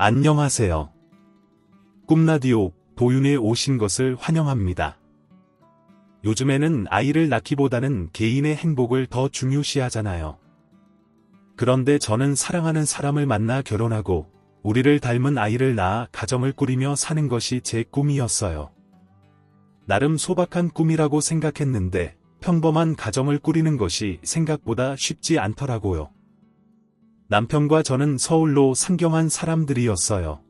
안녕하세요. 꿈라디오 도윤에 오신 것을 환영합니다. 요즘에는 아이를 낳기보다는 개인의 행복을 더 중요시하잖아요. 그런데 저는 사랑하는 사람을 만나 결혼하고 우리를 닮은 아이를 낳아 가정을 꾸리며 사는 것이 제 꿈이었어요. 나름 소박한 꿈이라고 생각했는데 평범한 가정을 꾸리는 것이 생각보다 쉽지 않더라고요. 남편과 저는 서울로 상경한 사람들이었어요.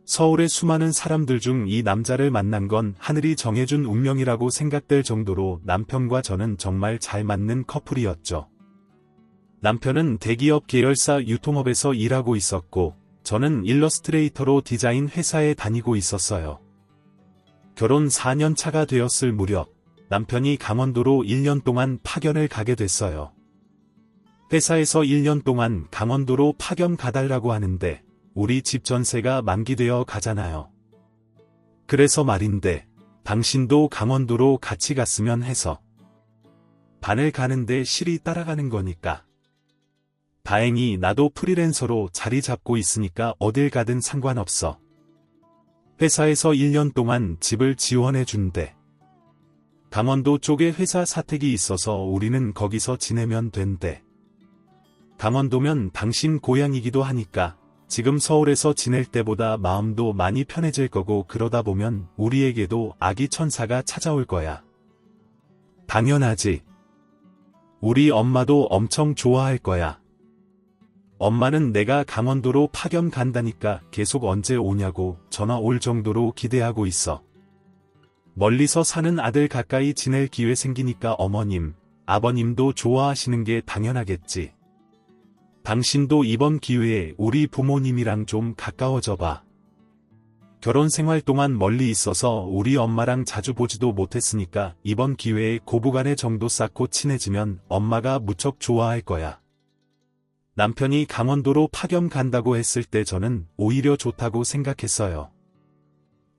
서울의 수많은 사람들 중 이 남자를 만난 건 하늘이 정해준 운명이라고 생각될 정도로 남편과 저는 정말 잘 맞는 커플이었죠. 남편은 대기업 계열사 유통업에서 일하고 있었고, 저는 일러스트레이터로 디자인 회사에 다니고 있었어요. 결혼 4년 차가 되었을 무렵, 남편이 강원도로 1년 동안 파견을 가게 됐어요. 회사에서 1년 동안 강원도로 파견 가달라고 하는데 우리 집 전세가 만기되어 가잖아요. 그래서 말인데 당신도 강원도로 같이 갔으면 해서. 반을 가는데 실이 따라가는 거니까. 다행히 나도 프리랜서로 자리 잡고 있으니까 어딜 가든 상관없어. 회사에서 1년 동안 집을 지원해 준대. 강원도 쪽에 회사 사택이 있어서 우리는 거기서 지내면 된대. 강원도면 당신 고향이기도 하니까 지금 서울에서 지낼 때보다 마음도 많이 편해질 거고 그러다 보면 우리에게도 아기 천사가 찾아올 거야. 당연하지. 우리 엄마도 엄청 좋아할 거야. 엄마는 내가 강원도로 파견 간다니까 계속 언제 오냐고 전화 올 정도로 기대하고 있어. 멀리서 사는 아들 가까이 지낼 기회 생기니까 어머님, 아버님도 좋아하시는 게 당연하겠지. 당신도 이번 기회에 우리 부모님이랑 좀 가까워져 봐. 결혼 생활 동안 멀리 있어서 우리 엄마랑 자주 보지도 못했으니까 이번 기회에 고부간의 정도 쌓고 친해지면 엄마가 무척 좋아할 거야. 남편이 강원도로 파견 간다고 했을 때 저는 오히려 좋다고 생각했어요.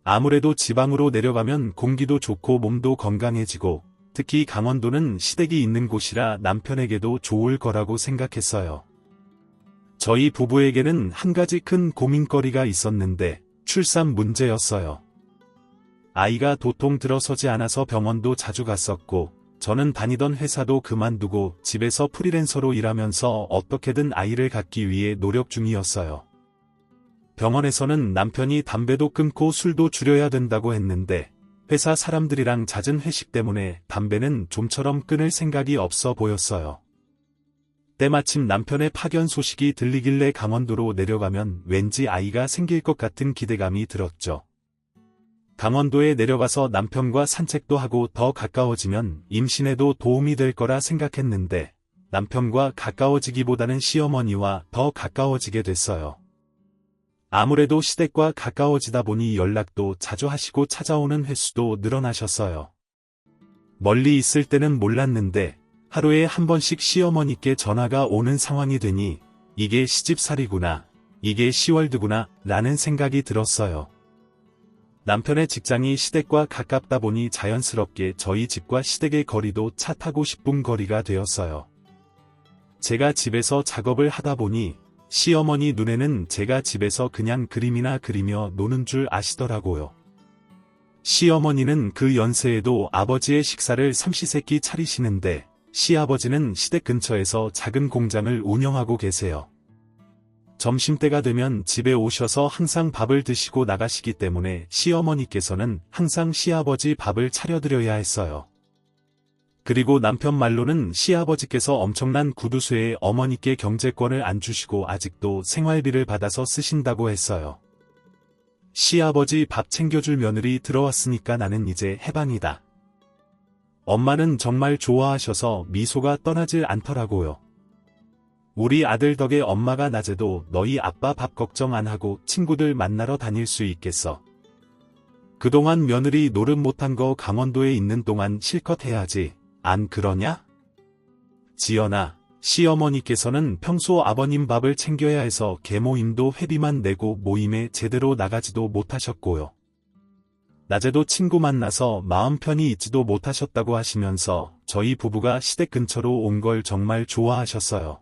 아무래도 지방으로 내려가면 공기도 좋고 몸도 건강해지고 특히 강원도는 시댁이 있는 곳이라 남편에게도 좋을 거라고 생각했어요. 저희 부부에게는 한 가지 큰 고민거리가 있었는데 출산 문제였어요. 아이가 도통 들어서지 않아서 병원도 자주 갔었고 저는 다니던 회사도 그만두고 집에서 프리랜서로 일하면서 어떻게든 아이를 갖기 위해 노력 중이었어요. 병원에서는 남편이 담배도 끊고 술도 줄여야 된다고 했는데 회사 사람들이랑 잦은 회식 때문에 담배는 좀처럼 끊을 생각이 없어 보였어요. 때마침 남편의 파견 소식이 들리길래 강원도로 내려가면 왠지 아이가 생길 것 같은 기대감이 들었죠. 강원도에 내려가서 남편과 산책도 하고 더 가까워지면 임신에도 도움이 될 거라 생각했는데 남편과 가까워지기보다는 시어머니와 더 가까워지게 됐어요. 아무래도 시댁과 가까워지다 보니 연락도 자주 하시고 찾아오는 횟수도 늘어나셨어요. 멀리 있을 때는 몰랐는데 하루에 한 번씩 시어머니께 전화가 오는 상황이 되니 이게 시집살이구나, 이게 시월드구나 라는 생각이 들었어요. 남편의 직장이 시댁과 가깝다 보니 자연스럽게 저희 집과 시댁의 거리도 차 타고 10분 거리가 되었어요. 제가 집에서 작업을 하다 보니 시어머니 눈에는 제가 집에서 그냥 그림이나 그리며 노는 줄 아시더라고요. 시어머니는 그 연세에도 아버지의 식사를 삼시세끼 차리시는데 시아버지는 시댁 근처에서 작은 공장을 운영하고 계세요. 점심때가 되면 집에 오셔서 항상 밥을 드시고 나가시기 때문에 시어머니께서는 항상 시아버지 밥을 차려드려야 했어요. 그리고 남편 말로는 시아버지께서 엄청난 구두쇠에 어머니께 경제권을 안 주시고 아직도 생활비를 받아서 쓰신다고 했어요. 시아버지 밥 챙겨줄 며느리 들어왔으니까 나는 이제 해방이다. 엄마는 정말 좋아하셔서 미소가 떠나질 않더라고요. 우리 아들 덕에 엄마가 낮에도 너희 아빠 밥 걱정 안 하고 친구들 만나러 다닐 수 있겠어. 그동안 며느리 노릇 못한 거 강원도에 있는 동안 실컷 해야지. 안 그러냐? 지연아, 시어머니께서는 평소 아버님 밥을 챙겨야 해서 개모임도 회비만 내고 모임에 제대로 나가지도 못하셨고요. 낮에도 친구 만나서 마음 편히 있지도 못하셨다고 하시면서 저희 부부가 시댁 근처로 온 걸 정말 좋아하셨어요.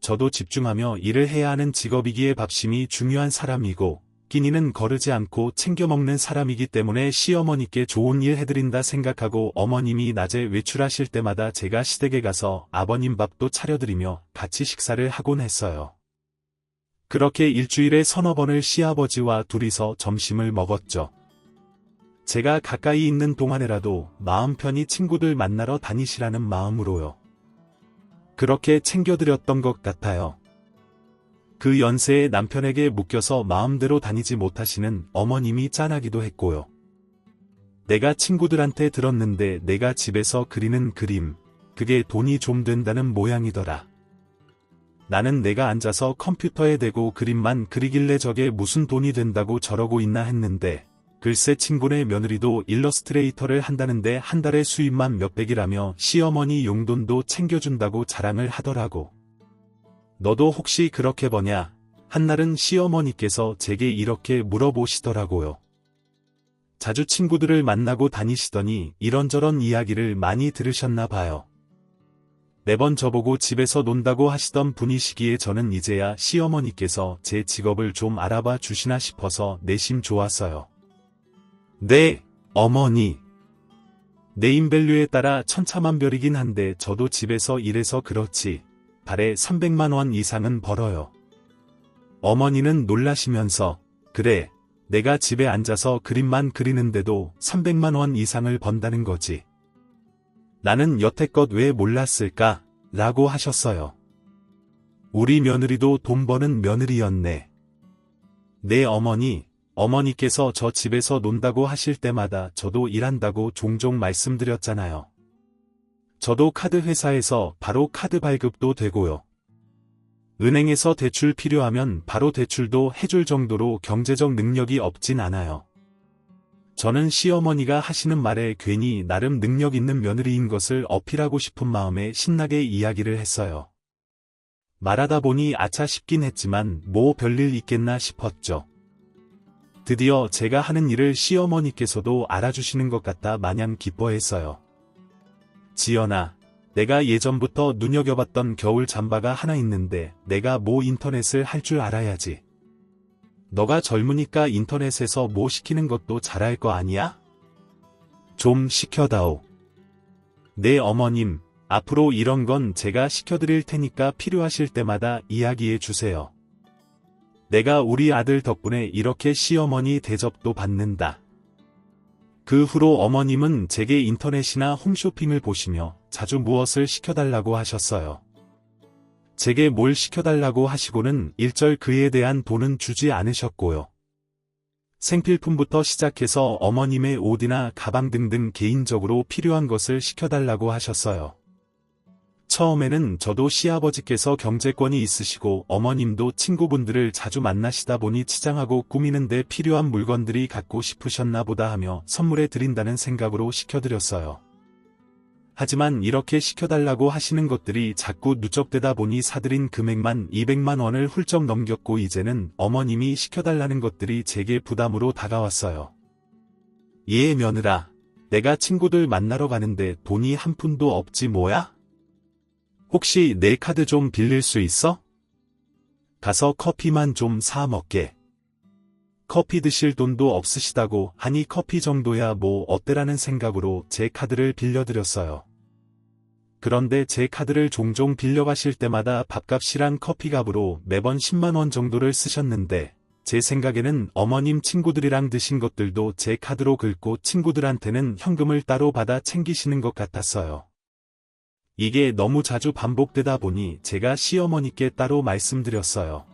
저도 집중하며 일을 해야 하는 직업이기에 밥심이 중요한 사람이고 끼니는 거르지 않고 챙겨 먹는 사람이기 때문에 시어머니께 좋은 일 해드린다 생각하고 어머님이 낮에 외출하실 때마다 제가 시댁에 가서 아버님 밥도 차려드리며 같이 식사를 하곤 했어요. 그렇게 일주일에 서너 번을 시아버지와 둘이서 점심을 먹었죠. 제가 가까이 있는 동안에라도 마음 편히 친구들 만나러 다니시라는 마음으로요. 그렇게 챙겨드렸던 것 같아요. 그 연세에 남편에게 묶여서 마음대로 다니지 못하시는 어머님이 짠하기도 했고요. 내가 친구들한테 들었는데 내가 집에서 그리는 그림, 그게 돈이 좀 된다는 모양이더라. 나는 내가 앉아서 컴퓨터에 대고 그림만 그리길래 저게 무슨 돈이 된다고 저러고 있나 했는데 글쎄 친구네 며느리도 일러스트레이터를 한다는데 한 달에 수입만 몇백이라며 시어머니 용돈도 챙겨준다고 자랑을 하더라고. 너도 혹시 그렇게 버냐? 한날은 시어머니께서 제게 이렇게 물어보시더라고요. 자주 친구들을 만나고 다니시더니 이런저런 이야기를 많이 들으셨나 봐요. 매번 저보고 집에서 논다고 하시던 분이시기에 저는 이제야 시어머니께서 제 직업을 좀 알아봐 주시나 싶어서 내심 좋았어요. 네, 어머니. 네임밸류에 따라 천차만별이긴 한데 저도 집에서 일해서 그렇지. 달에 300만 원 이상은 벌어요. 어머니는 놀라시면서 그래, 내가 집에 앉아서 그림만 그리는데도 300만 원 이상을 번다는 거지. 나는 여태껏 왜 몰랐을까? 라고 하셨어요. 우리 며느리도 돈 버는 며느리였네. 네 어머니께서 저 집에서 논다고 하실 때마다 저도 일한다고 종종 말씀드렸잖아요. 저도 카드 회사에서 바로 카드 발급도 되고요. 은행에서 대출 필요하면 바로 대출도 해줄 정도로 경제적 능력이 없진 않아요. 저는 시어머니가 하시는 말에 괜히 나름 능력 있는 며느리인 것을 어필하고 싶은 마음에 신나게 이야기를 했어요. 말하다 보니 아차 싶긴 했지만 뭐 별일 있겠나 싶었죠. 드디어 제가 하는 일을 시어머니께서도 알아주시는 것 같아 마냥 기뻐했어요. 지연아, 내가 예전부터 눈여겨봤던 겨울 잠바가 하나 있는데 내가 뭐 인터넷을 할 줄 알아야지. 너가 젊으니까 인터넷에서 뭐 시키는 것도 잘할 거 아니야? 좀 시켜다오. 네 어머님, 앞으로 이런 건 제가 시켜드릴 테니까 필요하실 때마다 이야기해 주세요. 내가 우리 아들 덕분에 이렇게 시어머니 대접도 받는다. 그 후로 어머님은 제게 인터넷이나 홈쇼핑을 보시며 자주 무엇을 시켜달라고 하셨어요. 제게 뭘 시켜달라고 하시고는 일절 그에 대한 돈은 주지 않으셨고요. 생필품부터 시작해서 어머님의 옷이나 가방 등등 개인적으로 필요한 것을 시켜달라고 하셨어요. 처음에는 저도 시아버지께서 경제권이 있으시고 어머님도 친구분들을 자주 만나시다 보니 치장하고 꾸미는데 필요한 물건들이 갖고 싶으셨나 보다 하며 선물해 드린다는 생각으로 시켜드렸어요. 하지만 이렇게 시켜달라고 하시는 것들이 자꾸 누적되다 보니 사들인 금액만 200만 원을 훌쩍 넘겼고 이제는 어머님이 시켜달라는 것들이 제게 부담으로 다가왔어요. 예 며느라, 내가 친구들 만나러 가는데 돈이 한 푼도 없지 뭐야? 혹시 내 카드 좀 빌릴 수 있어? 가서 커피만 좀 사 먹게. 커피 드실 돈도 없으시다고 하니 커피 정도야 뭐 어때라는 생각으로 제 카드를 빌려드렸어요. 그런데 제 카드를 종종 빌려가실 때마다 밥값이랑 커피값으로 매번 10만 원 정도를 쓰셨는데 제 생각에는 어머님 친구들이랑 드신 것들도 제 카드로 긁고 친구들한테는 현금을 따로 받아 챙기시는 것 같았어요. 이게 너무 자주 반복되다 보니 제가 시어머니께 따로 말씀드렸어요.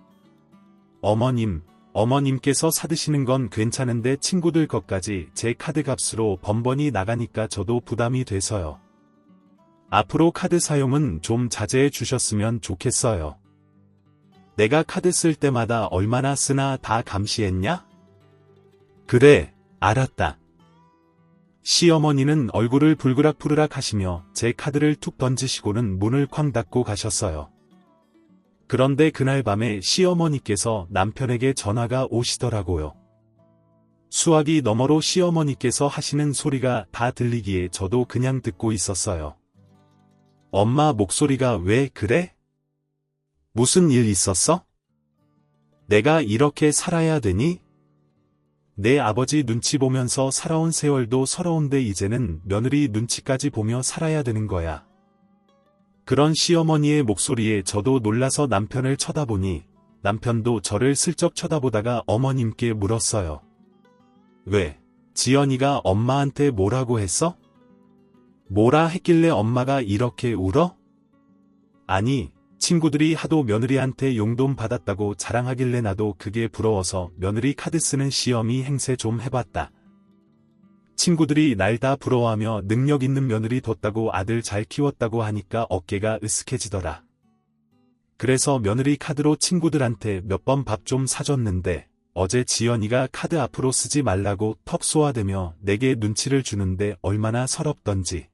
어머님께서 사드시는 건 괜찮은데 친구들 것까지 제 카드 값으로 번번이 나가니까 저도 부담이 돼서요. 앞으로 카드 사용은 좀 자제해 주셨으면 좋겠어요. 내가 카드 쓸 때마다 얼마나 쓰나 다 감시했냐? 그래, 알았다. 시어머니는 얼굴을 불그락부르락 하시며 제 카드를 툭 던지시고는 문을 쾅 닫고 가셨어요. 그런데 그날 밤에 시어머니께서 남편에게 전화가 오시더라고요. 수화기 너머로 시어머니께서 하시는 소리가 다 들리기에 저도 그냥 듣고 있었어요. 엄마 목소리가 왜 그래? 무슨 일 있었어? 내가 이렇게 살아야 되니? 내 아버지 눈치 보면서 살아온 세월도 서러운데 이제는 며느리 눈치까지 보며 살아야 되는 거야. 그런 시어머니의 목소리에 저도 놀라서 남편을 쳐다보니 남편도 저를 슬쩍 쳐다보다가 어머님께 물었어요. 왜? 지연이가 엄마한테 뭐라고 했어? 뭐라 했길래 엄마가 이렇게 울어? 아니, 친구들이 하도 며느리한테 용돈 받았다고 자랑하길래 나도 그게 부러워서 며느리 카드 쓰는 시어미 행세 좀 해봤다. 친구들이 날 다 부러워하며 능력 있는 며느리 뒀다고 아들 잘 키웠다고 하니까 어깨가 으쓱해지더라. 그래서 며느리 카드로 친구들한테 몇 번 밥 좀 사줬는데 어제 지연이가 카드 앞으로 쓰지 말라고 턱 쏘아대며 내게 눈치를 주는데 얼마나 서럽던지.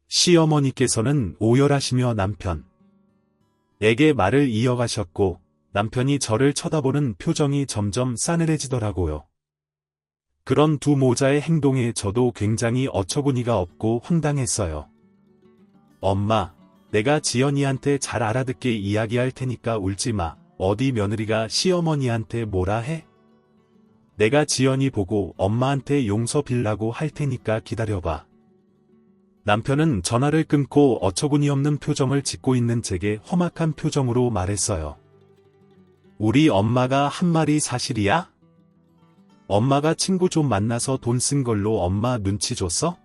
시어머니께서는 오열하시며 남편에게 말을 이어가셨고 남편이 저를 쳐다보는 표정이 점점 싸늘해지더라고요. 그런 두 모자의 행동에 저도 굉장히 어처구니가 없고 황당했어요. 엄마, 내가 지연이한테 잘 알아듣게 이야기할 테니까 울지 마. 어디 며느리가 시어머니한테 뭐라 해? 내가 지연이 보고 엄마한테 용서 빌라고 할 테니까 기다려봐. 남편은 전화를 끊고 어처구니 없는 표정을 짓고 있는 제게 험악한 표정으로 말했어요. 우리 엄마가 한 말이 사실이야? 엄마가 친구 좀 만나서 돈 쓴 걸로 엄마 눈치 줬어?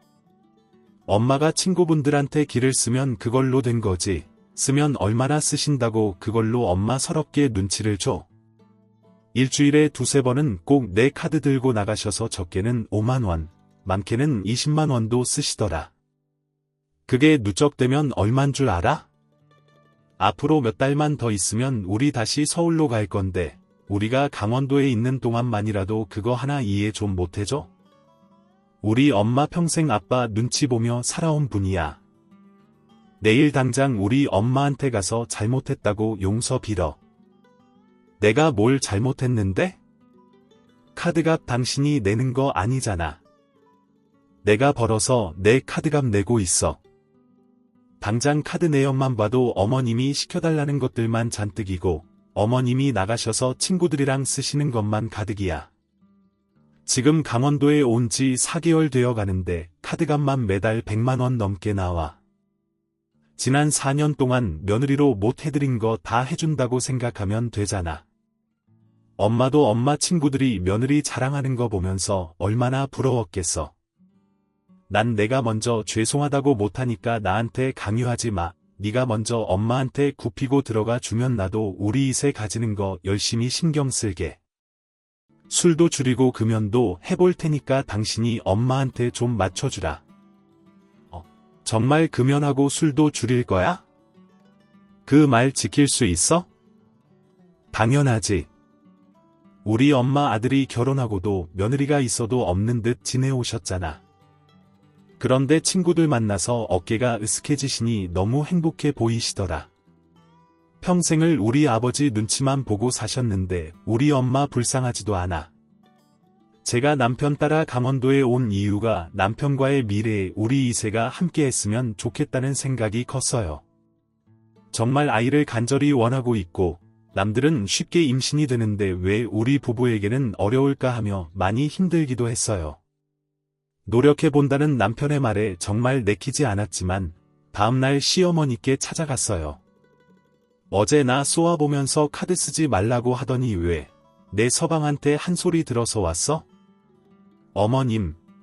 엄마가 친구분들한테 기를 쓰면 그걸로 된 거지. 쓰면 얼마나 쓰신다고 그걸로 엄마 서럽게 눈치를 줘. 일주일에 두세 번은 꼭 내 카드 들고 나가셔서 적게는 5만 원, 많게는 20만 원도 쓰시더라. 그게 누적되면 얼만 줄 알아? 앞으로 몇 달만 더 있으면 우리 다시 서울로 갈 건데 우리가 강원도에 있는 동안만이라도 그거 하나 이해 좀 못해줘? 우리 엄마 평생 아빠 눈치 보며 살아온 분이야. 내일 당장 우리 엄마한테 가서 잘못했다고 용서 빌어. 내가 뭘 잘못했는데? 카드값 당신이 내는 거 아니잖아. 내가 벌어서 내 카드값 내고 있어. 당장 카드 내역만 봐도 어머님이 시켜달라는 것들만 잔뜩이고 어머님이 나가셔서 친구들이랑 쓰시는 것만 가득이야. 지금 강원도에 온 지 4개월 되어 가는데 카드값만 매달 100만 원 넘게 나와. 지난 4년 동안 며느리로 못 해드린 거 다 해준다고 생각하면 되잖아. 엄마도 엄마 친구들이 며느리 자랑하는 거 보면서 얼마나 부러웠겠어. 난 내가 먼저 죄송하다고 못하니까 나한테 강요하지 마. 네가 먼저 엄마한테 굽히고 들어가 주면 나도 우리 이세 가지는 거 열심히 신경 쓸게. 술도 줄이고 금연도 해볼 테니까 당신이 엄마한테 좀 맞춰주라. 정말 금연하고 술도 줄일 거야? 그 말 지킬 수 있어? 당연하지. 우리 엄마 아들이 결혼하고도 며느리가 있어도 없는 듯 지내오셨잖아. 그런데 친구들 만나서 어깨가 으쓱해지시니 너무 행복해 보이시더라. 평생을 우리 아버지 눈치만 보고 사셨는데 우리 엄마 불쌍하지도 않아. 제가 남편 따라 강원도에 온 이유가 남편과의 미래에 우리 이세가 함께 했으면 좋겠다는 생각이 컸어요. 정말 아이를 간절히 원하고 있고 남들은 쉽게 임신이 되는데 왜 우리 부부에게는 어려울까 하며 많이 힘들기도 했어요. 노력해본다는 남편의 말에 정말 내키지 않았지만 다음날 시어머니께 찾아갔어요. 어제 나 쏘아보면서 카드 쓰지 말라고 하더니 왜 내 서방한테 한 소리 들어서 왔어?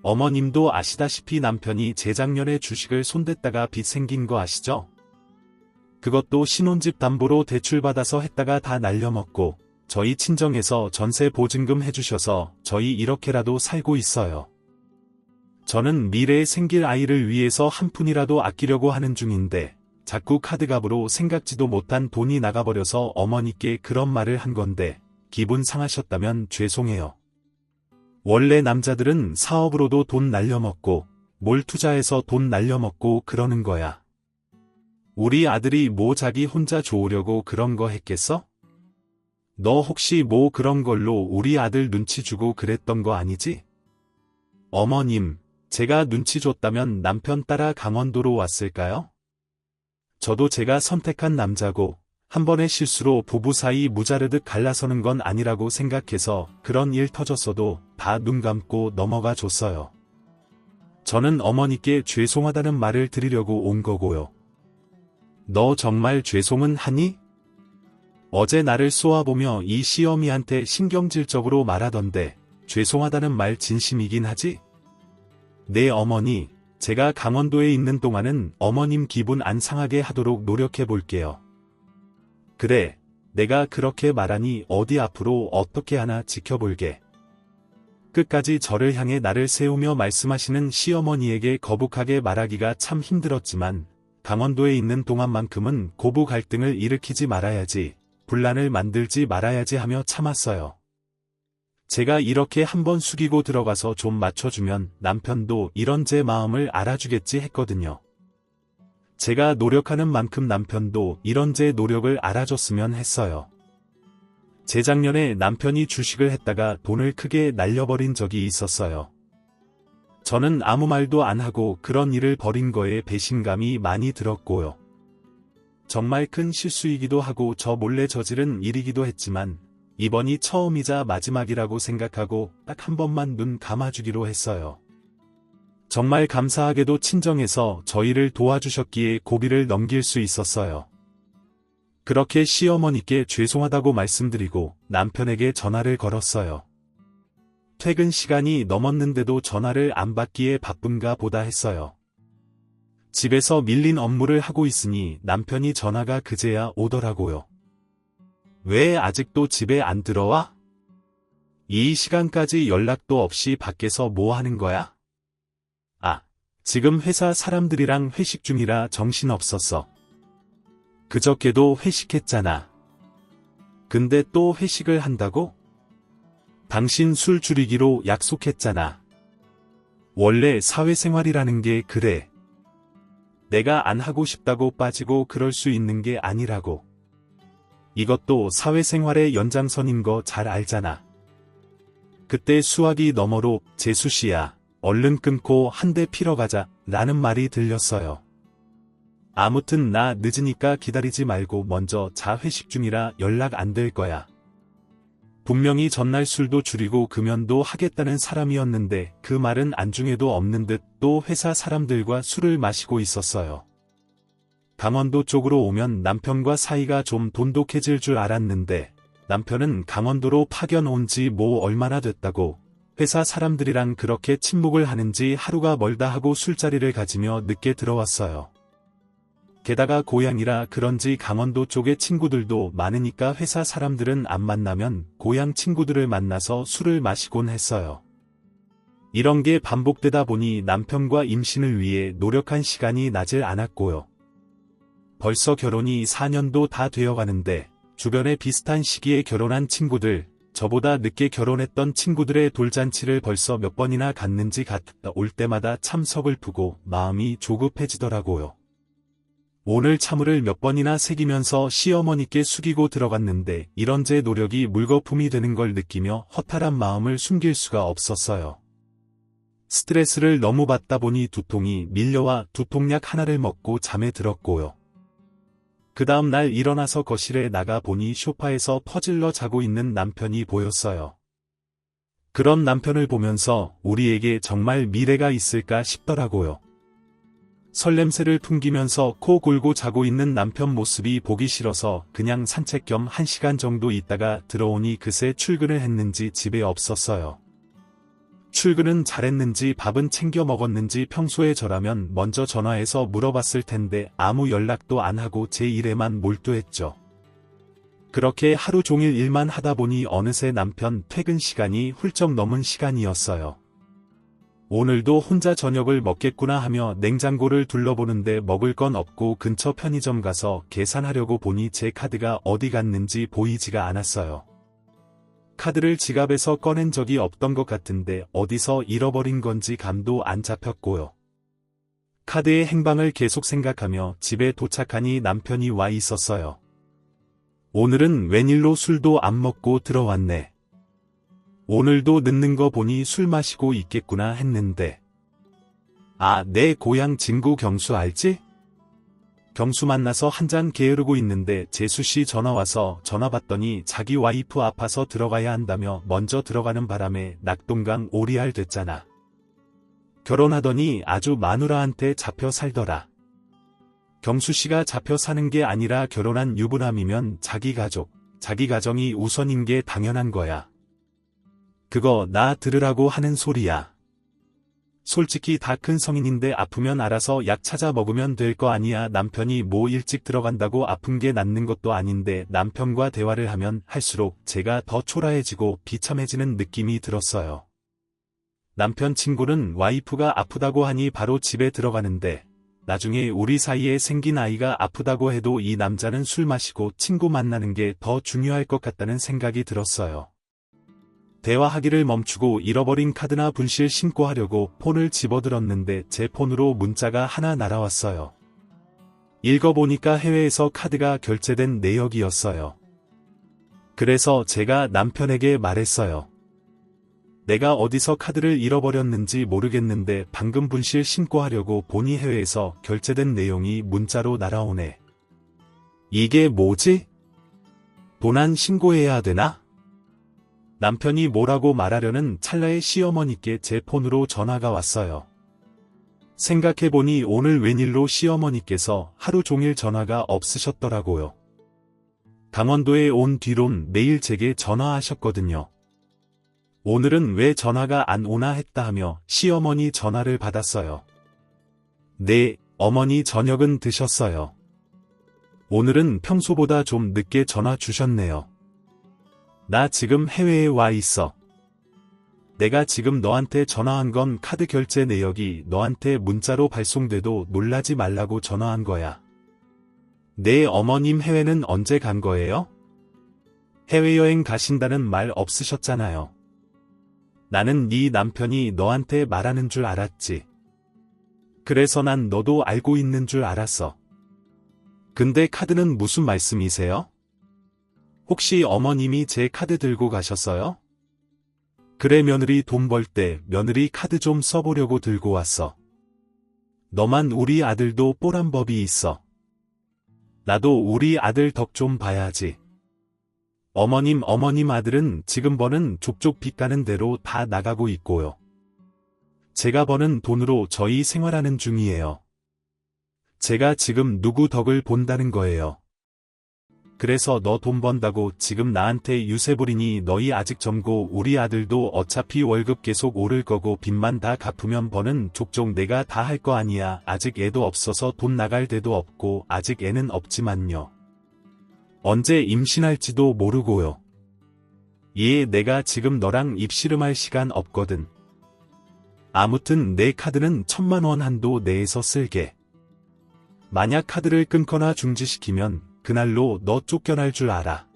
어머님도 아시다시피 남편이 재작년에 주식을 손댔다가 빚 생긴 거 아시죠? 그것도 신혼집 담보로 대출받아서 했다가 다 날려먹고 저희 친정에서 전세 보증금 해주셔서 저희 이렇게라도 살고 있어요. 저는 미래에 생길 아이를 위해서 한 푼이라도 아끼려고 하는 중인데 자꾸 카드값으로 생각지도 못한 돈이 나가버려서 어머니께 그런 말을 한 건데 기분 상하셨다면 죄송해요. 원래 남자들은 사업으로도 돈 날려먹고 뭘 투자해서 돈 날려먹고 그러는 거야. 우리 아들이 뭐 자기 혼자 좋으려고 그런 거 했겠어? 너 혹시 뭐 그런 걸로 우리 아들 눈치 주고 그랬던 거 아니지? 어머님, 제가 눈치 줬다면 남편 따라 강원도로 왔을까요? 저도 제가 선택한 남자고 한 번의 실수로 부부 사이 무자르듯 갈라서는 건 아니라고 생각해서 그런 일 터졌어도 다 눈 감고 넘어가 줬어요. 저는 어머니께 죄송하다는 말을 드리려고 온 거고요. 너 정말 죄송은 하니? 어제 나를 쏘아보며 이 시어미한테 신경질적으로 말하던데 죄송하다는 말 진심이긴 하지? 네 어머니, 제가 강원도에 있는 동안은 어머님 기분 안 상하게 하도록 노력해 볼게요. 그래, 내가 그렇게 말하니 어디 앞으로 어떻게 하나 지켜볼게. 끝까지 저를 향해 나를 세우며 말씀하시는 시어머니에게 거북하게 말하기가 참 힘들었지만 강원도에 있는 동안만큼은 고부 갈등을 일으키지 말아야지, 분란을 만들지 말아야지 하며 참았어요. 제가 이렇게 한번 숙이고 들어가서 좀 맞춰주면 남편도 이런 제 마음을 알아주겠지 했거든요. 제가 노력하는 만큼 남편도 이런 제 노력을 알아줬으면 했어요. 재작년에 남편이 주식을 했다가 돈을 크게 날려버린 적이 있었어요. 저는 아무 말도 안 하고 그런 일을 벌인 거에 배신감이 많이 들었고요. 정말 큰 실수이기도 하고 저 몰래 저지른 일이기도 했지만 이번이 처음이자 마지막이라고 생각하고 딱 한 번만 눈 감아주기로 했어요. 정말 감사하게도 친정에서 저희를 도와주셨기에 고비를 넘길 수 있었어요. 그렇게 시어머니께 죄송하다고 말씀드리고 남편에게 전화를 걸었어요. 퇴근 시간이 넘었는데도 전화를 안 받기에 바쁜가 보다 했어요. 집에서 밀린 업무를 하고 있으니 남편이 전화가 그제야 오더라고요. 왜 아직도 집에 안 들어와? 이 시간까지 연락도 없이 밖에서 뭐 하는 거야? 아, 지금 회사 사람들이랑 회식 중이라 정신없었어. 그저께도 회식했잖아. 근데 또 회식을 한다고? 당신 술 줄이기로 약속했잖아. 원래 사회생활이라는 게 그래. 내가 안 하고 싶다고 빠지고 그럴 수 있는 게 아니라고. 이것도 사회생활의 연장선인 거 잘 알잖아. 그때 수화기 너머로 재수씨야, 얼른 끊고 한 대 피러 가자 라는 말이 들렸어요. 아무튼 나 늦으니까 기다리지 말고 먼저 자 회식 중이라 연락 안 될 거야. 분명히 전날 술도 줄이고 금연도 하겠다는 사람이었는데 그 말은 안중에도 없는 듯 또 회사 사람들과 술을 마시고 있었어요. 강원도 쪽으로 오면 남편과 사이가 좀 돈독해질 줄 알았는데 남편은 강원도로 파견 온 지 뭐 얼마나 됐다고 회사 사람들이랑 그렇게 친목을 하는지 하루가 멀다 하고 술자리를 가지며 늦게 들어왔어요. 게다가 고향이라 그런지 강원도 쪽에 친구들도 많으니까 회사 사람들은 안 만나면 고향 친구들을 만나서 술을 마시곤 했어요. 이런 게 반복되다 보니 남편과 임신을 위해 노력한 시간이 나질 않았고요. 벌써 결혼이 4년도 다 되어가는데 주변에 비슷한 시기에 결혼한 친구들, 저보다 늦게 결혼했던 친구들의 돌잔치를 벌써 몇 번이나 갔는지 갔다 올 때마다 참 서글프고 마음이 조급해지더라고요. 오늘 차물을 몇 번이나 새기면서 시어머니께 숙이고 들어갔는데 이런 제 노력이 물거품이 되는 걸 느끼며 허탈한 마음을 숨길 수가 없었어요. 스트레스를 너무 받다 보니 두통이 밀려와 두통약 하나를 먹고 잠에 들었고요. 그 다음 날 일어나서 거실에 나가 보니 소파에서 퍼질러 자고 있는 남편이 보였어요. 그런 남편을 보면서 우리에게 정말 미래가 있을까 싶더라고요. 설냄새를 풍기면서 코 골고 자고 있는 남편 모습이 보기 싫어서 그냥 산책 겸 1시간 정도 있다가 들어오니 그새 출근을 했는지 집에 없었어요. 출근은 잘했는지 밥은 챙겨 먹었는지 평소에 저라면 먼저 전화해서 물어봤을 텐데 아무 연락도 안 하고 제 일에만 몰두했죠. 그렇게 하루 종일 일만 하다 보니 어느새 남편 퇴근 시간이 훌쩍 넘은 시간이었어요. 오늘도 혼자 저녁을 먹겠구나 하며 냉장고를 둘러보는데 먹을 건 없고 근처 편의점 가서 계산하려고 보니 제 카드가 어디 갔는지 보이지가 않았어요. 카드를 지갑에서 꺼낸 적이 없던 것 같은데 어디서 잃어버린 건지 감도 안 잡혔고요. 카드의 행방을 계속 생각하며 집에 도착하니 남편이 와 있었어요. 오늘은 웬일로 술도 안 먹고 들어왔네. 오늘도 늦는 거 보니 술 마시고 있겠구나 했는데. 아, 내 고향 진구 경수 알지? 경수 만나서 한잔 게으르고 있는데 재수씨 전화와서 전화 받더니 자기 와이프 아파서 들어가야 한다며 먼저 들어가는 바람에 낙동강 오리알 됐잖아. 결혼하더니 아주 마누라한테 잡혀 살더라. 경수씨가 잡혀 사는 게 아니라 결혼한 유부남이면 자기 가족, 자기 가정이 우선인 게 당연한 거야. 그거 나 들으라고 하는 소리야. 솔직히 다 큰 성인인데 아프면 알아서 약 찾아 먹으면 될 거 아니야. 남편이 뭐 일찍 들어간다고 아픈 게 낫는 것도 아닌데 남편과 대화를 하면 할수록 제가 더 초라해지고 비참해지는 느낌이 들었어요. 남편 친구는 와이프가 아프다고 하니 바로 집에 들어가는데 나중에 우리 사이에 생긴 아이가 아프다고 해도 이 남자는 술 마시고 친구 만나는 게 더 중요할 것 같다는 생각이 들었어요. 대화하기를 멈추고 잃어버린 카드나 분실 신고하려고 폰을 집어들었는데 제 폰으로 문자가 하나 날아왔어요. 읽어보니까 해외에서 카드가 결제된 내역이었어요. 그래서 제가 남편에게 말했어요. 내가 어디서 카드를 잃어버렸는지 모르겠는데 방금 분실 신고하려고 보니 해외에서 결제된 내용이 문자로 날아오네. 이게 뭐지? 도난 신고해야 되나? 남편이 뭐라고 말하려는 찰나에 시어머니께 제 폰으로 전화가 왔어요. 생각해보니 오늘 웬일로 시어머니께서 하루 종일 전화가 없으셨더라고요. 강원도에 온 뒤론 매일 제게 전화하셨거든요. 오늘은 왜 전화가 안 오나 했다 하며 시어머니 전화를 받았어요. 네, 어머니 저녁은 드셨어요. 오늘은 평소보다 좀 늦게 전화 주셨네요. 나 지금 해외에 와 있어. 내가 지금 너한테 전화한 건 카드 결제 내역이 너한테 문자로 발송돼도 놀라지 말라고 전화한 거야. 네, 어머님 해외는 언제 간 거예요? 해외여행 가신다는 말 없으셨잖아요. 나는 네 남편이 너한테 말하는 줄 알았지. 그래서 난 너도 알고 있는 줄 알았어. 근데 카드는 무슨 말씀이세요? 혹시 어머님이 제 카드 들고 가셨어요? 그래, 며느리 돈 벌 때 며느리 카드 좀 써보려고 들고 왔어. 너만 우리 아들도 뽀란 법이 있어. 나도 우리 아들 덕 좀 봐야지. 어머님 아들은 지금 버는 족족 빚 가는 대로 다 나가고 있고요. 제가 버는 돈으로 저희 생활하는 중이에요. 제가 지금 누구 덕을 본다는 거예요. 그래서 너 돈 번다고 지금 나한테 유세 부리니 너희 아직 젊고 우리 아들도 어차피 월급 계속 오를 거고 빚만 다 갚으면 버는 족족 내가 다 할 거 아니야. 아직 애도 없어서 돈 나갈 데도 없고 아직 애는 없지만요. 언제 임신할지도 모르고요. 얘 내가 지금 너랑 입씨름할 시간 없거든. 아무튼 내 카드는 1000만 원 한도 내에서 쓸게. 만약 카드를 끊거나 중지시키면 그날로 너 쫓겨날 줄 알아.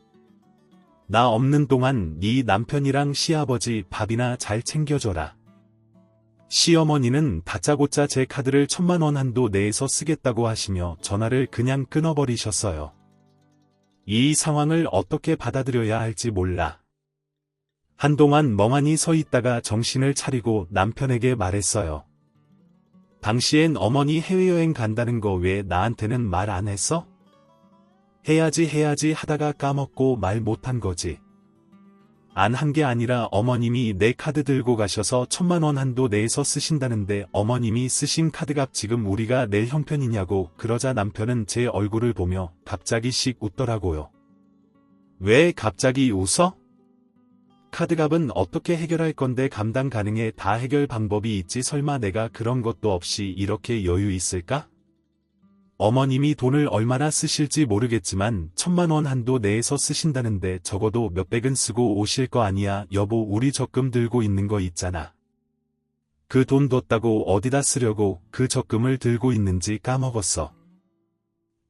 나 없는 동안 네 남편이랑 시아버지 밥이나 잘 챙겨줘라. 시어머니는 다짜고짜 제 카드를 1000만 원 한도 내에서 쓰겠다고 하시며 전화를 그냥 끊어버리셨어요. 이 상황을 어떻게 받아들여야 할지 몰라. 한동안 멍하니 서 있다가 정신을 차리고 남편에게 말했어요. 당시엔 어머니 해외여행 간다는 거 왜 나한테는 말 안 했어? 해야지 하다가 까먹고 말 못한 거지. 안 한 게 아니라 어머님이 내 카드 들고 가셔서 1000만 원 한도 내에서 쓰신다는데 어머님이 쓰신 카드값 지금 우리가 낼 형편이냐고. 그러자 남편은 제 얼굴을 보며 갑자기 씩 웃더라고요. 왜 갑자기 웃어? 카드값은 어떻게 해결할 건데 감당 가능해. 다 해결 방법이 있지. 설마 내가 그런 것도 없이 이렇게 여유 있을까? 어머님이 돈을 얼마나 쓰실지 모르겠지만 1000만 원 한도 내에서 쓰신다는데 적어도 몇백은 쓰고 오실 거 아니야. 여보, 우리 적금 들고 있는 거 있잖아. 그 돈 뒀다고 어디다 쓰려고 그 적금을 들고 있는지 까먹었어.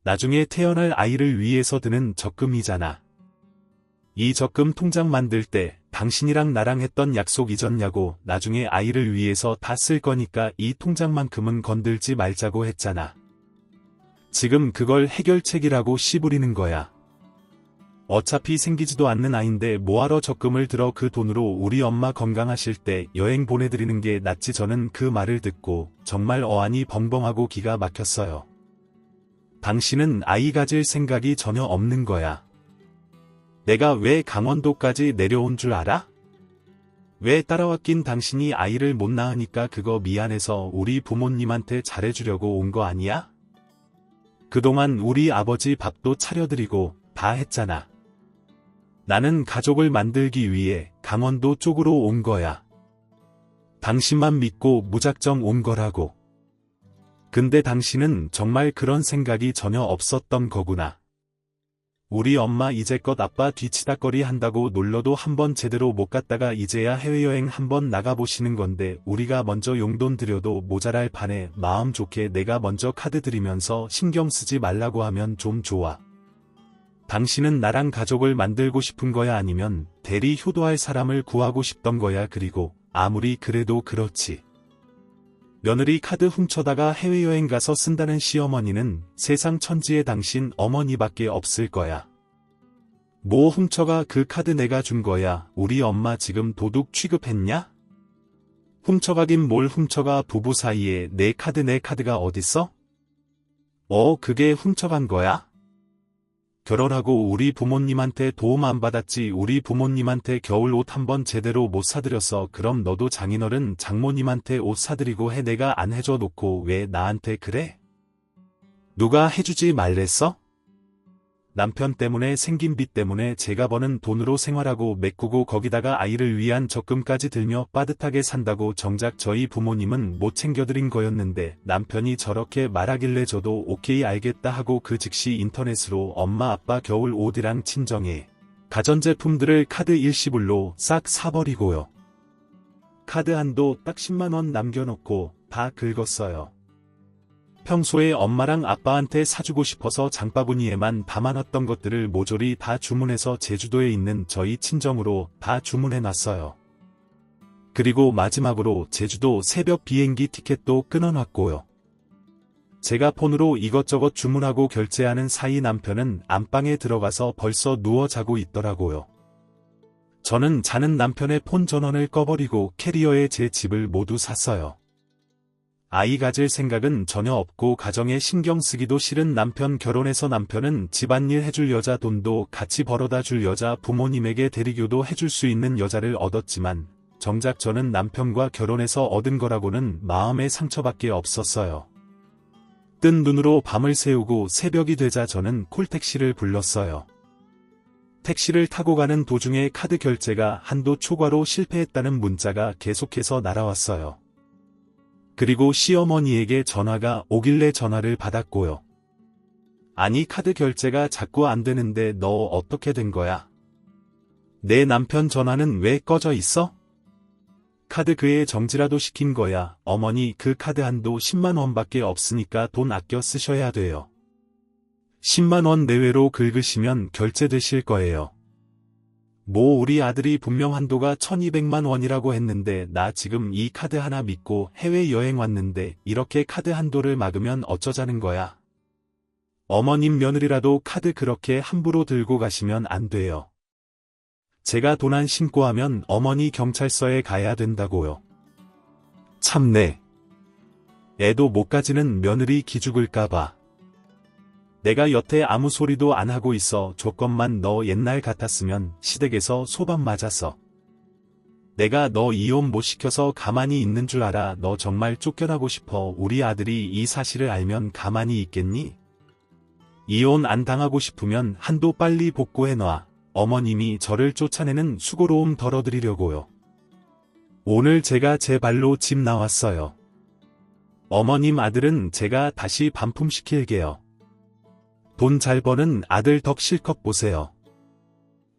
나중에 태어날 아이를 위해서 드는 적금이잖아. 이 적금 통장 만들 때 당신이랑 나랑 했던 약속 잊었냐고. 나중에 아이를 위해서 다 쓸 거니까 이 통장만큼은 건들지 말자고 했잖아. 지금 그걸 해결책이라고 씨부리는 거야. 어차피 생기지도 않는 아인데 뭐하러 적금을 들어. 그 돈으로 우리 엄마 건강하실 때 여행 보내드리는 게 낫지. 저는 그 말을 듣고 정말 어안이 벙벙하고 기가 막혔어요. 당신은 아이 가질 생각이 전혀 없는 거야. 내가 왜 강원도까지 내려온 줄 알아? 왜 따라왔긴 당신이 아이를 못 낳으니까 그거 미안해서 우리 부모님한테 잘해주려고 온 거 아니야? 그동안 우리 아버지 밥도 차려드리고 다 했잖아. 나는 가족을 만들기 위해 강원도 쪽으로 온 거야. 당신만 믿고 무작정 온 거라고. 근데 당신은 정말 그런 생각이 전혀 없었던 거구나. 우리 엄마 이제껏 아빠 뒤치다꺼리 한다고 놀러도 한번 제대로 못 갔다가 이제야 해외여행 한번 나가보시는 건데 우리가 먼저 용돈 드려도 모자랄 판에 마음 좋게 내가 먼저 카드 드리면서 신경 쓰지 말라고 하면 좀 좋아. 당신은 나랑 가족을 만들고 싶은 거야 아니면 대리 효도할 사람을 구하고 싶던 거야. 그리고 아무리 그래도 그렇지. 며느리 카드 훔쳐다가 해외여행 가서 쓴다는 시어머니는 세상 천지에 당신 어머니밖에 없을 거야. 뭐 훔쳐가 그 카드 내가 준 거야. 우리 엄마 지금 도둑 취급했냐? 훔쳐가긴 뭘 훔쳐가 부부 사이에 내 카드가 어딨어? 그게 훔쳐간 거야? 결혼하고 우리 부모님한테 도움 안 받았지. 우리 부모님한테 겨울 옷 한번 제대로 못 사드렸어. 그럼 너도 장인어른 장모님한테 옷 사드리고 해. 내가 안 해줘 놓고 왜 나한테 그래? 누가 해주지 말랬어? 남편 때문에 생긴 빚 때문에 제가 버는 돈으로 생활하고 메꾸고 거기다가 아이를 위한 적금까지 들며 빠듯하게 산다고 정작 저희 부모님은 못 챙겨드린 거였는데 남편이 저렇게 말하길래 저도 오케이 알겠다 하고 그 즉시 인터넷으로 엄마 아빠 겨울 옷이랑 친정에 가전제품들을 카드 일시불로 싹 사버리고요. 카드 한도 딱 10만원 남겨놓고 다 긁었어요. 평소에 엄마랑 아빠한테 사주고 싶어서 장바구니에만 담아놨던 것들을 모조리 다 주문해서 제주도에 있는 저희 친정으로 다 주문해놨어요. 그리고 마지막으로 제주도 새벽 비행기 티켓도 끊어놨고요. 제가 폰으로 이것저것 주문하고 결제하는 사이 남편은 안방에 들어가서 벌써 누워 자고 있더라고요. 저는 자는 남편의 폰 전원을 꺼버리고 캐리어에 제 집을 모두 샀어요. 아이 가질 생각은 전혀 없고 가정에 신경 쓰기도 싫은 남편. 결혼해서 남편은 집안일 해줄 여자, 돈도 같이 벌어다 줄 여자, 부모님에게 대리교도 해줄 수 있는 여자를 얻었지만 정작 저는 남편과 결혼해서 얻은 거라고는 마음의 상처밖에 없었어요. 뜬 눈으로 밤을 새우고 새벽이 되자 저는 콜택시를 불렀어요. 택시를 타고 가는 도중에 카드 결제가 한도 초과로 실패했다는 문자가 계속해서 날아왔어요. 그리고 시어머니에게 전화가 오길래 전화를 받았고요. 아니 카드 결제가 자꾸 안 되는데 너 어떻게 된 거야? 내 남편 전화는 왜 꺼져 있어? 카드 그에 정지라도 시킨 거야. 어머니 그 카드 한도 10만원밖에 없으니까 돈 아껴 쓰셔야 돼요. 10만원 내외로 긁으시면 결제되실 거예요. 뭐 우리 아들이 분명 한도가 1200만 원이라고 했는데 나 지금 이 카드 하나 믿고 해외여행 왔는데 이렇게 카드 한도를 막으면 어쩌자는 거야. 어머님 며느리라도 카드 그렇게 함부로 들고 가시면 안 돼요. 제가 돈 안 신고하면 어머니 경찰서에 가야 된다고요. 참네. 애도 못 가지는 며느리 기죽을까봐. 내가 여태 아무 소리도 안 하고 있어. 조건만 너 옛날 같았으면 시댁에서 소방 맞았어. 내가 너 이혼 못 시켜서 가만히 있는 줄 알아. 너 정말 쫓겨나고 싶어. 우리 아들이 이 사실을 알면 가만히 있겠니? 이혼 안 당하고 싶으면 한도 빨리 복구해놔. 어머님이 저를 쫓아내는 수고로움 덜어드리려고요. 오늘 제가 제 발로 집 나왔어요. 어머님 아들은 제가 다시 반품시킬게요. 돈 잘 버는 아들 덕 실컷 보세요.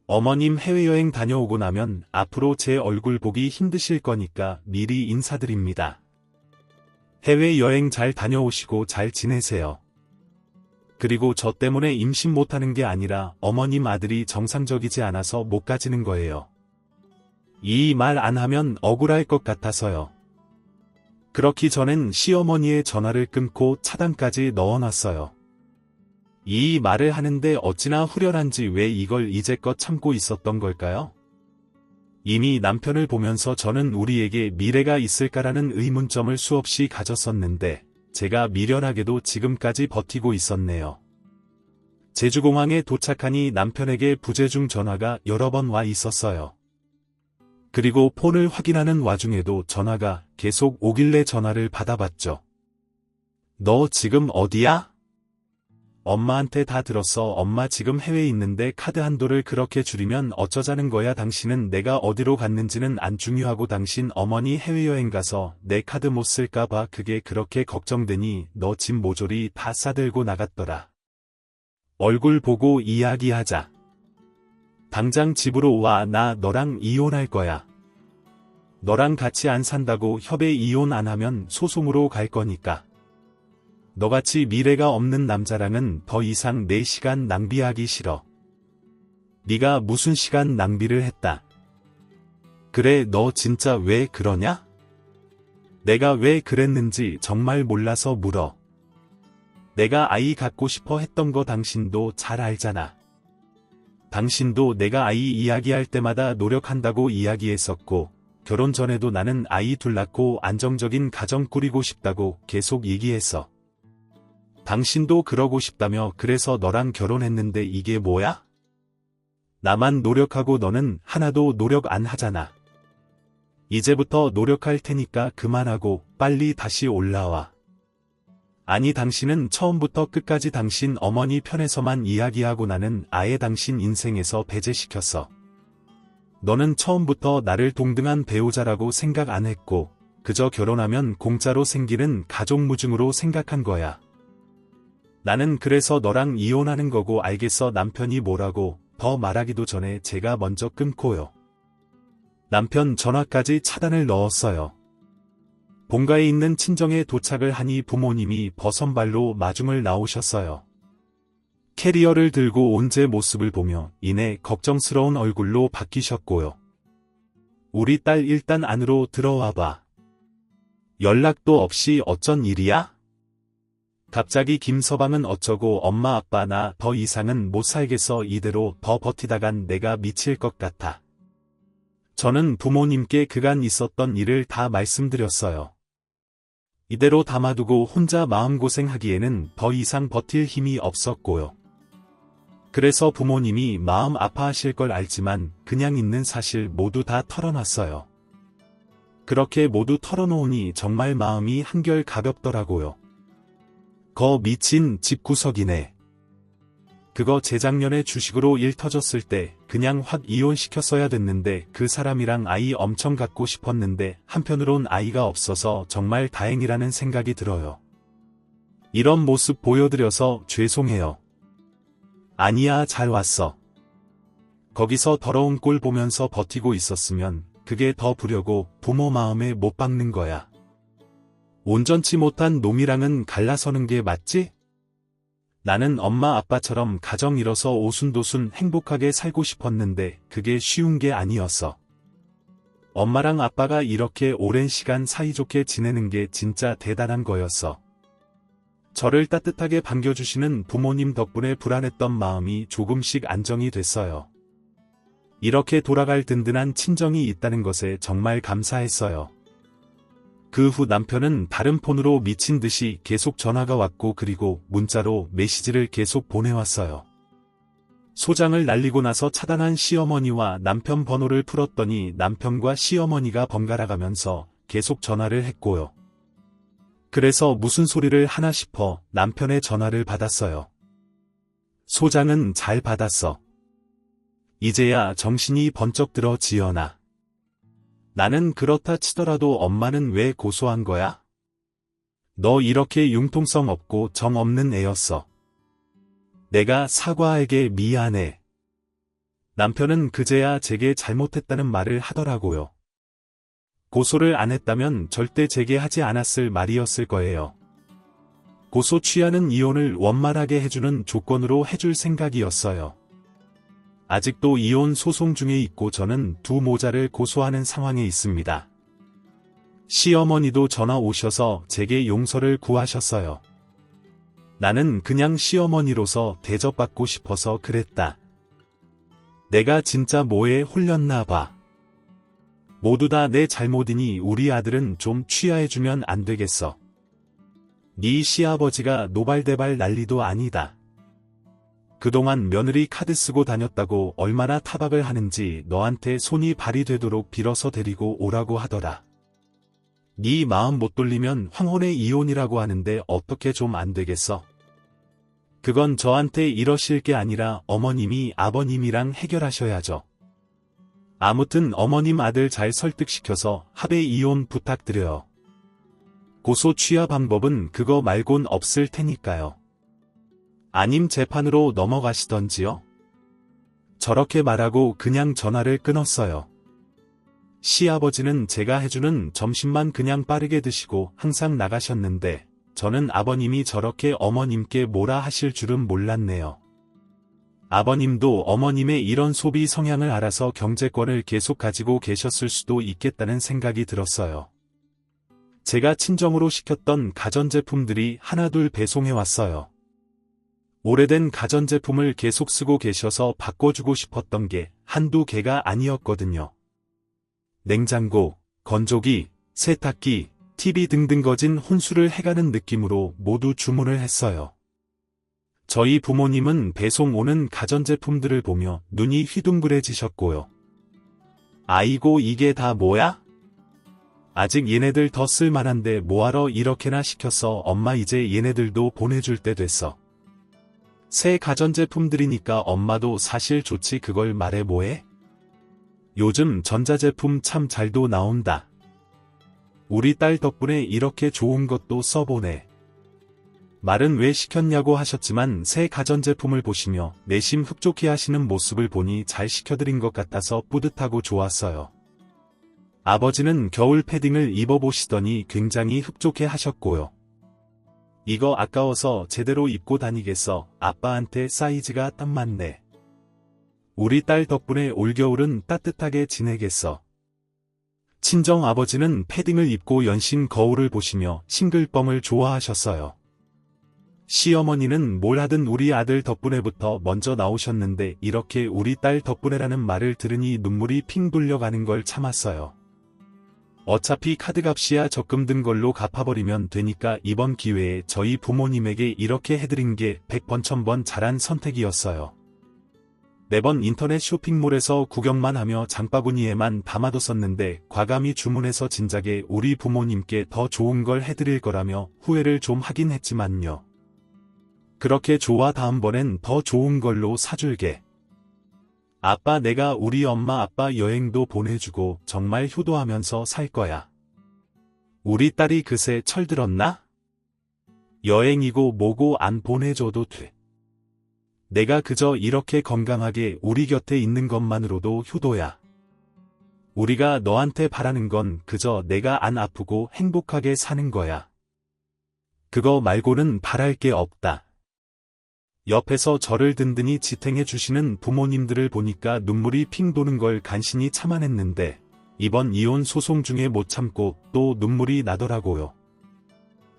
어머님 해외여행 다녀오고 나면 앞으로 제 얼굴 보기 힘드실 거니까 미리 인사드립니다. 해외여행 잘 다녀오시고 잘 지내세요. 그리고 저 때문에 임신 못하는 게 아니라 어머님 아들이 정상적이지 않아서 못 가지는 거예요. 이 말 안 하면 억울할 것 같아서요. 그렇기 전엔 시어머니의 전화를 끊고 차단까지 넣어놨어요. 이 말을 하는데 어찌나 후련한지 왜 이걸 이제껏 참고 있었던 걸까요? 이미 남편을 보면서 저는 우리에게 미래가 있을까라는 의문점을 수없이 가졌었는데 제가 미련하게도 지금까지 버티고 있었네요. 제주공항에 도착하니 남편에게 부재중 전화가 여러 번 와 있었어요. 그리고 폰을 확인하는 와중에도 전화가 계속 오길래 전화를 받아봤죠. 너 지금 어디야? 엄마한테 다 들었어. 엄마 지금 해외에 있는데 카드 한도를 그렇게 줄이면 어쩌자는 거야. 당신은 내가 어디로 갔는지는 안 중요하고 당신 어머니 해외여행 가서 내 카드 못 쓸까봐 그게 그렇게 걱정되니 너 짐 모조리 다 싸들고 나갔더라. 얼굴 보고 이야기하자. 당장 집으로 와. 나 너랑 이혼할 거야. 너랑 같이 안 산다고 협의 이혼 안 하면 소송으로 갈 거니까. 너같이 미래가 없는 남자랑은 더 이상 내 시간 낭비하기 싫어. 네가 무슨 시간 낭비를 했다. 그래 너 진짜 왜 그러냐? 내가 왜 그랬는지 정말 몰라서 물어. 내가 아이 갖고 싶어 했던 거 당신도 잘 알잖아. 당신도 내가 아이 이야기할 때마다 노력한다고 이야기했었고 결혼 전에도 나는 아이 둘 낳고 안정적인 가정 꾸리고 싶다고 계속 얘기했어. 당신도 그러고 싶다며 그래서 너랑 결혼했는데 이게 뭐야? 나만 노력하고 너는 하나도 노력 안 하잖아. 이제부터 노력할 테니까 그만하고 빨리 다시 올라와. 아니 당신은 처음부터 끝까지 당신 어머니 편에서만 이야기하고 나는 아예 당신 인생에서 배제시켰어. 너는 처음부터 나를 동등한 배우자라고 생각 안 했고 그저 결혼하면 공짜로 생기는 가족무증으로 생각한 거야. 나는 그래서 너랑 이혼하는 거고 알겠어. 남편이 뭐라고 더 말하기도 전에 제가 먼저 끊고요. 남편 전화까지 차단을 넣었어요. 본가에 있는 친정에 도착을 하니 부모님이 버선발로 마중을 나오셨어요. 캐리어를 들고 온 제 모습을 보며 이내 걱정스러운 얼굴로 바뀌셨고요. 우리 딸 일단 안으로 들어와봐. 연락도 없이 어쩐 일이야? 갑자기 김서방은 어쩌고 엄마 아빠 나 더 이상은 못 살겠어. 이대로 더 버티다간 내가 미칠 것 같아. 저는 부모님께 그간 있었던 일을 다 말씀드렸어요. 이대로 담아두고 혼자 마음고생하기에는 더 이상 버틸 힘이 없었고요. 그래서 부모님이 마음 아파하실 걸 알지만 그냥 있는 사실 모두 다 털어놨어요. 그렇게 모두 털어놓으니 정말 마음이 한결 가볍더라고요. 거 미친 집구석이네. 그거 재작년에 주식으로 일 터졌을 때 그냥 확 이혼시켰어야 됐는데 그 사람이랑 아이 엄청 갖고 싶었는데 한편으론 아이가 없어서 정말 다행이라는 생각이 들어요. 이런 모습 보여드려서 죄송해요. 아니야 잘 왔어. 거기서 더러운 꼴 보면서 버티고 있었으면 그게 더 부려고 부모 마음에 못 박는 거야. 온전치 못한 놈이랑은 갈라서는 게 맞지? 나는 엄마 아빠처럼 가정 이뤄서 오순도순 행복하게 살고 싶었는데 그게 쉬운 게 아니었어. 엄마랑 아빠가 이렇게 오랜 시간 사이좋게 지내는 게 진짜 대단한 거였어. 저를 따뜻하게 반겨주시는 부모님 덕분에 불안했던 마음이 조금씩 안정이 됐어요. 이렇게 돌아갈 든든한 친정이 있다는 것에 정말 감사했어요. 그 후 남편은 다른 폰으로 미친 듯이 계속 전화가 왔고 그리고 문자로 메시지를 계속 보내왔어요. 소장을 날리고 나서 차단한 시어머니와 남편 번호를 풀었더니 남편과 시어머니가 번갈아가면서 계속 전화를 했고요. 그래서 무슨 소리를 하나 싶어 남편의 전화를 받았어요. 소장은 잘 받았어. 이제야 정신이 번쩍 들어 지연아. 나는 그렇다 치더라도 엄마는 왜 고소한 거야? 너 이렇게 융통성 없고 정 없는 애였어. 내가 사과하게 미안해. 남편은 그제야 제게 잘못했다는 말을 하더라고요. 고소를 안 했다면 절대 제게 하지 않았을 말이었을 거예요. 고소 취하는 이혼을 원만하게 해주는 조건으로 해줄 생각이었어요. 아직도 이혼 소송 중에 있고 저는 두 모자를 고소하는 상황에 있습니다. 시어머니도 전화 오셔서 제게 용서를 구하셨어요. 나는 그냥 시어머니로서 대접받고 싶어서 그랬다. 내가 진짜 뭐에 홀렸나 봐. 모두 다 내 잘못이니 우리 아들은 좀 취하해주면 안 되겠어. 네 시아버지가 노발대발 난리도 아니다. 그동안 며느리 카드 쓰고 다녔다고 얼마나 타박을 하는지 너한테 손이 발이 되도록 빌어서 데리고 오라고 하더라. 네 마음 못 돌리면 황혼의 이혼이라고 하는데 어떻게 좀 안 되겠어? 그건 저한테 이러실 게 아니라 어머님이 아버님이랑 해결하셔야죠. 아무튼 어머님 아들 잘 설득시켜서 합의 이혼 부탁드려요. 고소 취하 방법은 그거 말곤 없을 테니까요. 아님 재판으로 넘어가시던지요? 저렇게 말하고 그냥 전화를 끊었어요. 시아버지는 제가 해주는 점심만 그냥 빠르게 드시고 항상 나가셨는데 저는 아버님이 저렇게 어머님께 뭐라 하실 줄은 몰랐네요. 아버님도 어머님의 이런 소비 성향을 알아서 경제권을 계속 가지고 계셨을 수도 있겠다는 생각이 들었어요. 제가 친정으로 시켰던 가전제품들이 하나둘 배송해 왔어요. 오래된 가전제품을 계속 쓰고 계셔서 바꿔주고 싶었던 게 한두 개가 아니었거든요. 냉장고, 건조기, 세탁기, TV 등등 거진 혼수를 해가는 느낌으로 모두 주문을 했어요. 저희 부모님은 배송 오는 가전제품들을 보며 눈이 휘둥그레지셨고요. 아이고 이게 다 뭐야? 아직 얘네들 더 쓸만한데 뭐하러 이렇게나 시켰어. 엄마 이제 얘네들도 보내줄 때 됐어. 새 가전제품들이니까 엄마도 사실 좋지 그걸 말해 뭐해? 요즘 전자제품 참 잘도 나온다. 우리 딸 덕분에 이렇게 좋은 것도 써보네. 말은 왜 시켰냐고 하셨지만 새 가전제품을 보시며 내심 흡족해 하시는 모습을 보니 잘 시켜드린 것 같아서 뿌듯하고 좋았어요. 아버지는 겨울 패딩을 입어보시더니 굉장히 흡족해 하셨고요. 이거 아까워서 제대로 입고 다니겠어. 아빠한테 사이즈가 딱 맞네. 우리 딸 덕분에 올겨울은 따뜻하게 지내겠어. 친정 아버지는 패딩을 입고 연신 거울을 보시며 싱글벙을 좋아하셨어요. 시어머니는 뭘 하든 우리 아들 덕분에부터 먼저 나오셨는데 이렇게 우리 딸 덕분에라는 말을 들으니 눈물이 핑 돌려가는 걸 참았어요. 어차피 카드값이야 적금 든 걸로 갚아버리면 되니까 이번 기회에 저희 부모님에게 이렇게 해드린 게 100번 1000번 잘한 선택이었어요. 매번 인터넷 쇼핑몰에서 구경만 하며 장바구니에만 담아뒀었는데 과감히 주문해서 진작에 우리 부모님께 더 좋은 걸 해드릴 거라며 후회를 좀 하긴 했지만요. 그렇게 좋아 다음번엔 더 좋은 걸로 사줄게. 아빠 내가 우리 엄마 아빠 여행도 보내주고 정말 효도하면서 살 거야. 우리 딸이 그새 철들었나? 여행이고 뭐고 안 보내줘도 돼. 내가 그저 이렇게 건강하게 우리 곁에 있는 것만으로도 효도야. 우리가 너한테 바라는 건 그저 내가 안 아프고 행복하게 사는 거야. 그거 말고는 바랄 게 없다. 옆에서 저를 든든히 지탱해 주시는 부모님들을 보니까 눈물이 핑 도는 걸 간신히 참아냈는데 이번 이혼 소송 중에 못 참고 또 눈물이 나더라고요.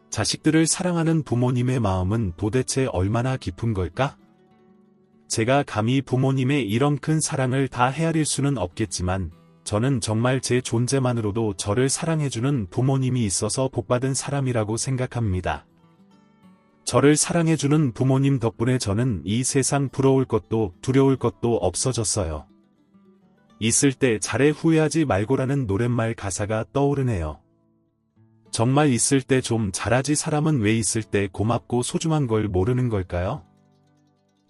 자식들을 사랑하는 부모님의 마음은 도대체 얼마나 깊은 걸까? 제가 감히 부모님의 이런 큰 사랑을 다 헤아릴 수는 없겠지만 저는 정말 제 존재만으로도 저를 사랑해주는 부모님이 있어서 복받은 사람이라고 생각합니다. 저를 사랑해주는 부모님 덕분에 저는 이 세상 부러울 것도 두려울 것도 없어졌어요. 있을 때 잘해 후회하지 말고라는 노랫말 가사가 떠오르네요. 정말 있을 때 좀 잘하지 사람은 왜 있을 때 고맙고 소중한 걸 모르는 걸까요?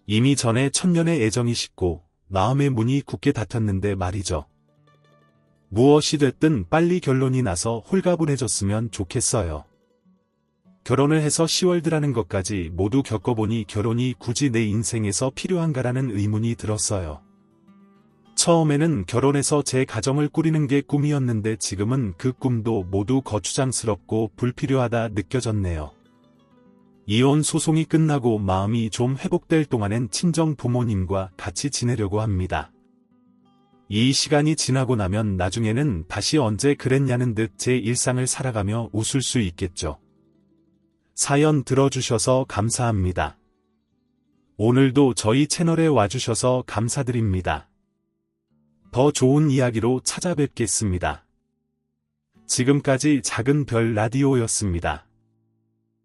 이미 전에 천년의 애정이 식고 마음의 문이 굳게 닫혔는데 말이죠. 무엇이 됐든 빨리 결론이 나서 홀가분해졌으면 좋겠어요. 결혼을 해서 10월드라는 것까지 모두 겪어보니 결혼이 굳이 내 인생에서 필요한가라는 의문이 들었어요. 처음에는 결혼해서 제 가정을 꾸리는 게 꿈이었는데 지금은 그 꿈도 모두 거추장스럽고 불필요하다 느껴졌네요. 이혼 소송이 끝나고 마음이 좀 회복될 동안엔 친정 부모님과 같이 지내려고 합니다. 이 시간이 지나고 나면 나중에는 다시 언제 그랬냐는 듯 제 일상을 살아가며 웃을 수 있겠죠. 사연 들어주셔서 감사합니다. 오늘도 저희 채널에 와주셔서 감사드립니다. 더 좋은 이야기로 찾아뵙겠습니다. 지금까지 작은 별 라디오였습니다.